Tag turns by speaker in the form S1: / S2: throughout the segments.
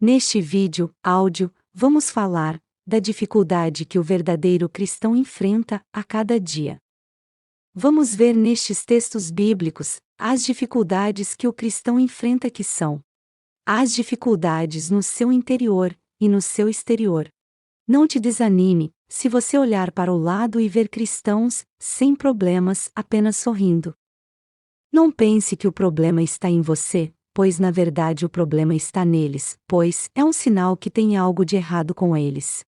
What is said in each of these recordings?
S1: Neste vídeo, áudio, vamos falar da dificuldade que o verdadeiro cristão enfrenta a cada dia. Vamos ver nestes textos bíblicos as dificuldades que o cristão enfrenta, que são as dificuldades no seu interior e no seu exterior. Não te desanime se você olhar para o lado e ver cristãos sem problemas, apenas sorrindo. Não pense que o problema está em você, pois na verdade o problema está neles, pois é um sinal que tem algo de errado com eles.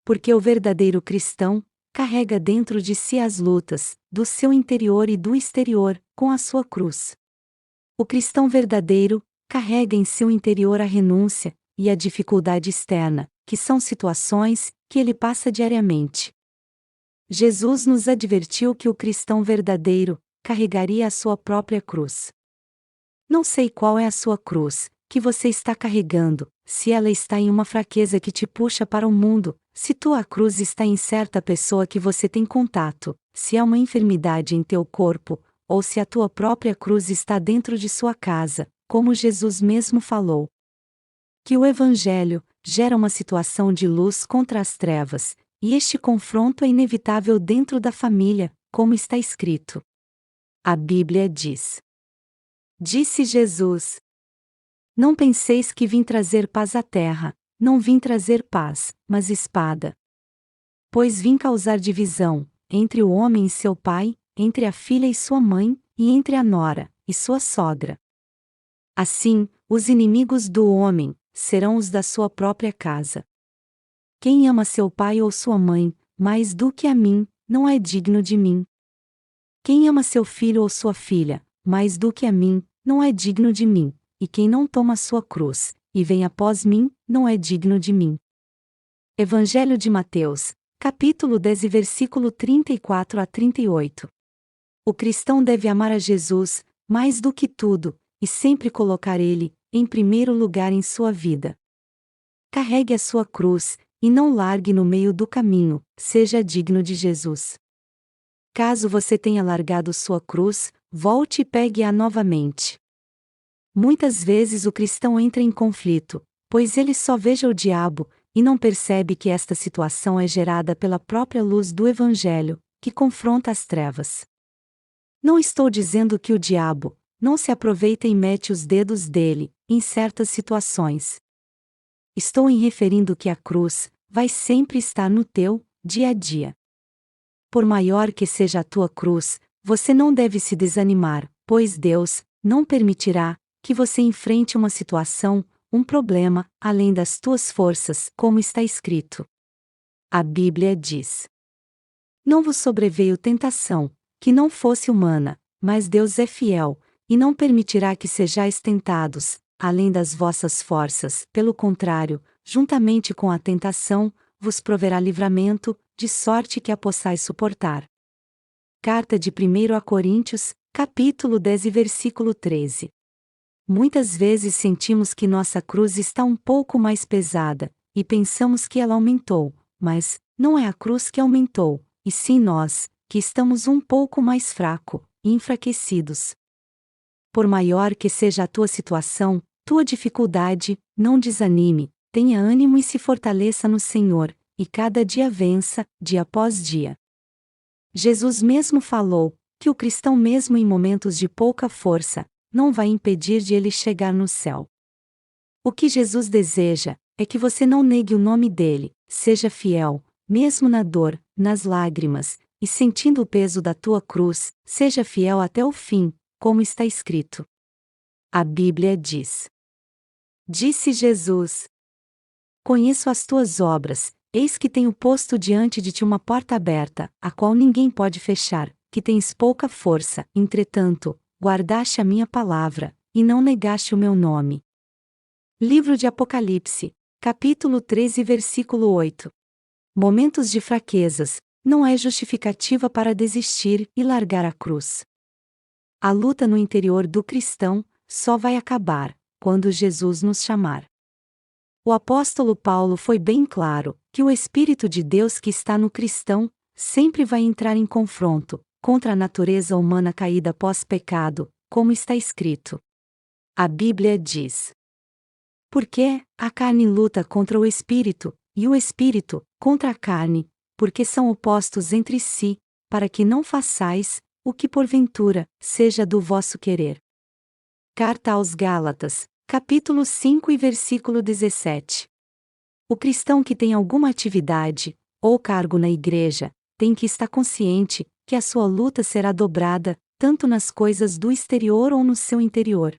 S1: Porque o verdadeiro cristão carrega dentro de si as lutas do seu interior e do exterior, com a sua cruz. O cristão verdadeiro carrega em seu interior a renúncia e a dificuldade externa, que são situações que ele passa diariamente. Jesus nos advertiu que o cristão verdadeiro carregaria a sua própria cruz. Não sei qual é a sua cruz que você está carregando, se ela está em uma fraqueza que te puxa para o mundo, se tua cruz está em certa pessoa que você tem contato, se há uma enfermidade em teu corpo, ou se a tua própria cruz está dentro de sua casa, como Jesus mesmo falou. Que o Evangelho gera uma situação de luz contra as trevas, e este confronto é inevitável dentro da família, como está escrito. A Bíblia diz: Disse Jesus: Não penseis que vim trazer paz à terra, não vim trazer paz, mas espada. Pois vim causar divisão entre o homem e seu pai, entre a filha e sua mãe, e entre a nora e sua sogra. Assim, os inimigos do homem serão os da sua própria casa. Quem ama seu pai ou sua mãe mais do que a mim, não é digno de mim. Quem ama seu filho ou sua filha mais do que a mim, não é digno de mim. E quem não toma sua cruz e vem após mim, não é digno de mim. Evangelho de Mateus, capítulo 10 e versículo 34 a 38. O cristão deve amar a Jesus mais do que tudo e sempre colocar Ele em primeiro lugar em sua vida. Carregue a sua cruz e não largue no meio do caminho, seja digno de Jesus. Caso você tenha largado sua cruz, volte e pegue-a novamente. Muitas vezes o cristão entra em conflito, pois ele só veja o diabo, e não percebe que esta situação é gerada pela própria luz do Evangelho, que confronta as trevas. Não estou dizendo que o diabo não se aproveita e mete os dedos dele em certas situações. Estou em referindo que a cruz vai sempre estar no teu dia a dia. Por maior que seja a tua cruz, você não deve se desanimar, pois Deus não permitirá que você enfrente uma situação, um problema, além das tuas forças, como está escrito. A Bíblia diz: Não vos sobreveio tentação, que não fosse humana, mas Deus é fiel, e não permitirá que sejais tentados, além das vossas forças, pelo contrário, juntamente com a tentação, vos proverá livramento, de sorte que a possais suportar. Carta de 1 a Coríntios, capítulo 10 e versículo 13. Muitas vezes sentimos que nossa cruz está um pouco mais pesada, e pensamos que ela aumentou, mas não é a cruz que aumentou, e sim nós, que estamos um pouco mais fraco e enfraquecidos. Por maior que seja a tua situação, tua dificuldade, não desanime, tenha ânimo e se fortaleça no Senhor, e cada dia vença, dia após dia. Jesus mesmo falou que o cristão, mesmo em momentos de pouca força, não vai impedir de ele chegar no céu. O que Jesus deseja é que você não negue o nome dele, seja fiel, mesmo na dor, nas lágrimas, e sentindo o peso da tua cruz, seja fiel até o fim, como está escrito. A Bíblia diz: Disse Jesus: Conheço as tuas obras, eis que tenho posto diante de ti uma porta aberta, a qual ninguém pode fechar, que tens pouca força, entretanto, guardaste a minha palavra, e não negaste o meu nome. Livro de Apocalipse, capítulo 13, versículo 8. Momentos de fraquezas não é justificativa para desistir e largar a cruz. A luta no interior do cristão só vai acabar quando Jesus nos chamar. O apóstolo Paulo foi bem claro que o Espírito de Deus que está no cristão sempre vai entrar em confronto contra a natureza humana caída após pecado, como está escrito. A Bíblia diz: Porque a carne luta contra o espírito, e o espírito contra a carne, porque são opostos entre si, para que não façais o que porventura seja do vosso querer. Carta aos Gálatas, capítulo 5 e versículo 17. O cristão que tem alguma atividade ou cargo na igreja tem que estar consciente que a sua luta será dobrada, tanto nas coisas do exterior ou no seu interior.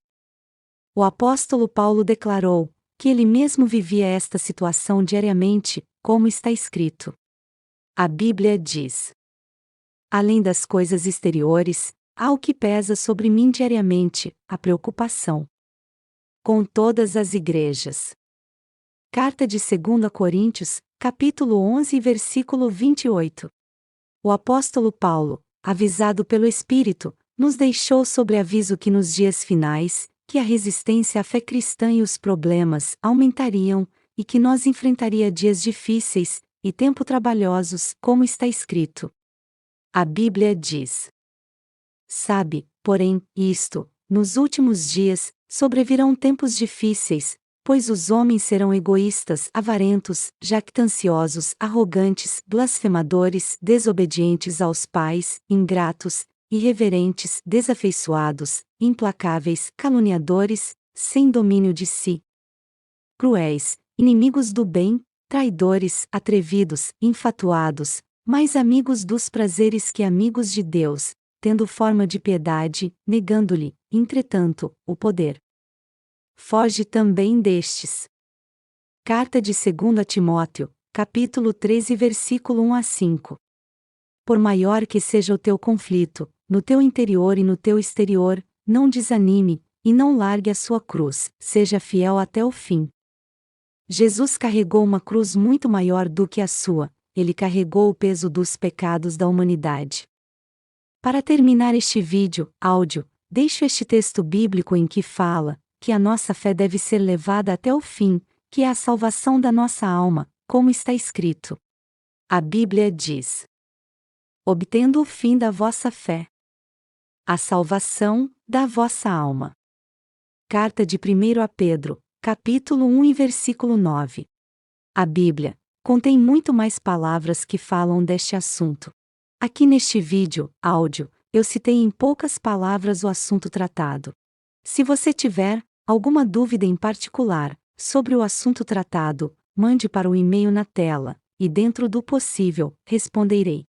S1: O apóstolo Paulo declarou que ele mesmo vivia esta situação diariamente, como está escrito. A Bíblia diz: além das coisas exteriores, há o que pesa sobre mim diariamente, a preocupação com todas as igrejas. Carta de 2 Coríntios, capítulo 11 versículo 28. O apóstolo Paulo, avisado pelo Espírito, nos deixou sobre aviso que nos dias finais, que a resistência à fé cristã e os problemas aumentariam, e que nós enfrentaria dias difíceis e tempo trabalhosos, como está escrito. A Bíblia diz: sabe, porém, isto, nos últimos dias, sobrevirão tempos difíceis, pois os homens serão egoístas, avarentos, jactanciosos, arrogantes, blasfemadores, desobedientes aos pais, ingratos, irreverentes, desafeiçoados, implacáveis, caluniadores, sem domínio de si, cruéis, inimigos do bem, traidores, atrevidos, infatuados, mais amigos dos prazeres que amigos de Deus, tendo forma de piedade, negando-lhe, entretanto, o poder. Foge também destes. Carta de 2 Timóteo, capítulo 13 versículo 1 a 5. Por maior que seja o teu conflito, no teu interior e no teu exterior, não desanime, e não largue a sua cruz, seja fiel até o fim. Jesus carregou uma cruz muito maior do que a sua, ele carregou o peso dos pecados da humanidade. Para terminar este áudio, deixo este texto bíblico em que fala que a nossa fé deve ser levada até o fim, que é a salvação da nossa alma, como está escrito. A Bíblia diz: obtendo o fim da vossa fé, a salvação da vossa alma. Carta de 1 a Pedro, capítulo 1 e versículo 9. A Bíblia contém muito mais palavras que falam deste assunto. Aqui neste áudio, eu citei em poucas palavras o assunto tratado. Se você tiver alguma dúvida em particular sobre o assunto tratado, mande para o e-mail na tela, e dentro do possível, responderei.